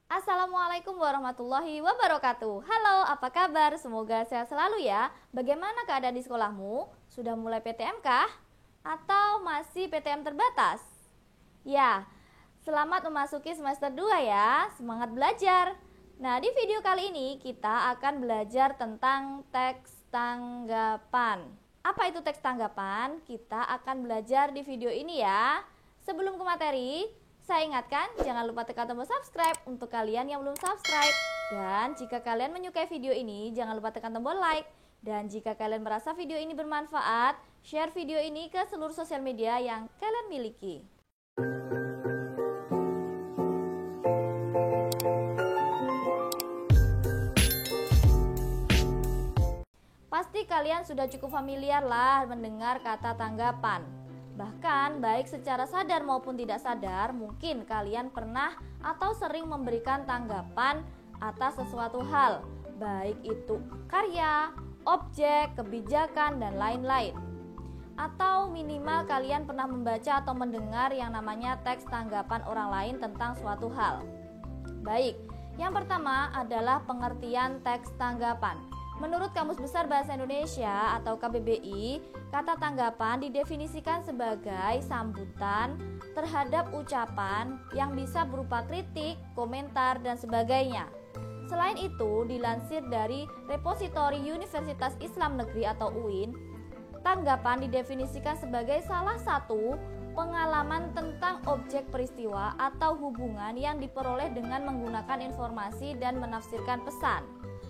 Assalamualaikum warahmatullahi wabarakatuh. Halo, apa kabar? Semoga sehat selalu ya. Bagaimana keadaan di sekolahmu? Sudah mulai PTM kah? Atau masih PTM terbatas? Ya, selamat memasuki semester 2 ya. Semangat belajar. Nah, di video kali ini kita akan belajar tentang teks tanggapan. Apa itu teks tanggapan? Kita akan belajar di video ini ya. Sebelum ke materi, saya ingatkan, jangan lupa tekan tombol subscribe untuk kalian yang belum subscribe. Dan jika kalian menyukai video ini, jangan lupa tekan tombol like. Dan jika kalian merasa video ini bermanfaat, share video ini ke seluruh sosial media yang kalian miliki. Pasti kalian sudah cukup familiar lah mendengar kata tanggapan. Bahkan baik secara sadar maupun tidak sadar, mungkin kalian pernah atau sering memberikan tanggapan atas sesuatu hal, baik itu karya, objek, kebijakan, dan lain-lain. Atau minimal kalian pernah membaca atau mendengar yang namanya teks tanggapan orang lain tentang suatu hal. Baik, yang pertama adalah pengertian teks tanggapan. Menurut Kamus Besar Bahasa Indonesia atau KBBI, kata tanggapan didefinisikan sebagai sambutan terhadap ucapan yang bisa berupa kritik, komentar, dan sebagainya. Selain itu, dilansir dari Repositori Universitas Islam Negeri atau UIN, tanggapan didefinisikan sebagai salah satu pengalaman tentang objek peristiwa atau hubungan yang diperoleh dengan menggunakan informasi dan menafsirkan pesan.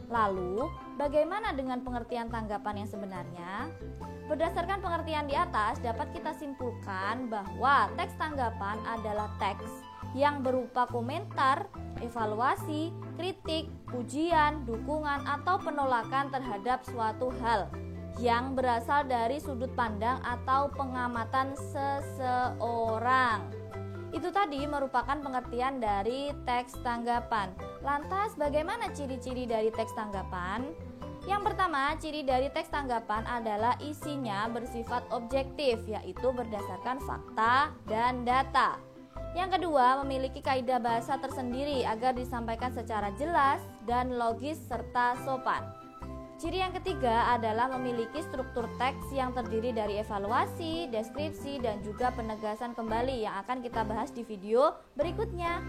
Lalu, bagaimana dengan pengertian tanggapan yang sebenarnya? Berdasarkan pengertian di atas, dapat kita simpulkan bahwa teks tanggapan adalah teks yang berupa komentar, evaluasi, kritik, pujian, dukungan, atau penolakan terhadap suatu hal yang berasal dari sudut pandang atau pengamatan seseorang. Itu tadi merupakan pengertian dari teks tanggapan. Lantas bagaimana ciri-ciri dari teks tanggapan? Yang pertama, ciri dari teks tanggapan adalah isinya bersifat objektif, yaitu berdasarkan fakta dan data. Yang kedua, memiliki kaidah bahasa tersendiri agar disampaikan secara jelas dan logis serta sopan. Ciri yang ketiga adalah memiliki struktur teks yang terdiri dari evaluasi, deskripsi, dan juga penegasan kembali yang akan kita bahas di video berikutnya.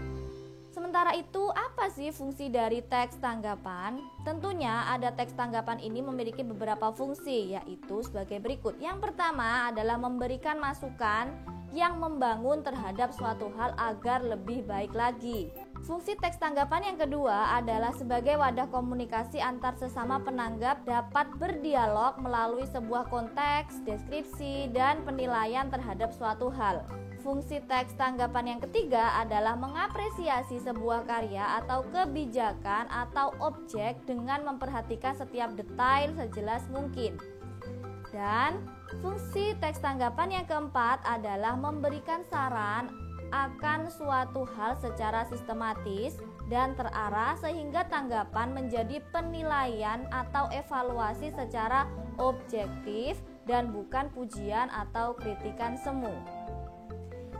Sementara itu, apa sih fungsi dari teks tanggapan? Tentunya ada teks tanggapan ini memiliki beberapa fungsi, yaitu sebagai berikut. Yang pertama adalah memberikan masukan yang membangun terhadap suatu hal agar lebih baik lagi. Fungsi teks tanggapan yang kedua adalah sebagai wadah komunikasi antar sesama penanggap dapat berdialog melalui sebuah konteks, deskripsi, dan penilaian terhadap suatu hal. Fungsi teks tanggapan yang ketiga adalah mengapresiasi sebuah karya atau kebijakan atau objek dengan memperhatikan setiap detail sejelas mungkin. Dan fungsi teks tanggapan yang keempat adalah memberikan saran akan suatu hal secara sistematis dan terarah sehingga tanggapan menjadi penilaian atau evaluasi secara objektif dan bukan pujian atau kritikan semu.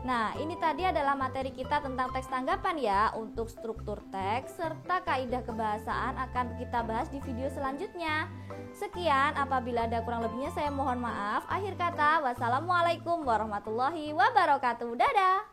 Nah, ini tadi adalah materi kita tentang teks tanggapan ya. Untuk struktur teks serta kaidah kebahasaan akan kita bahas di video selanjutnya. Sekian, apabila ada kurang lebihnya saya mohon maaf. Akhir kata, wassalamualaikum warahmatullahi wabarakatuh. Dadah.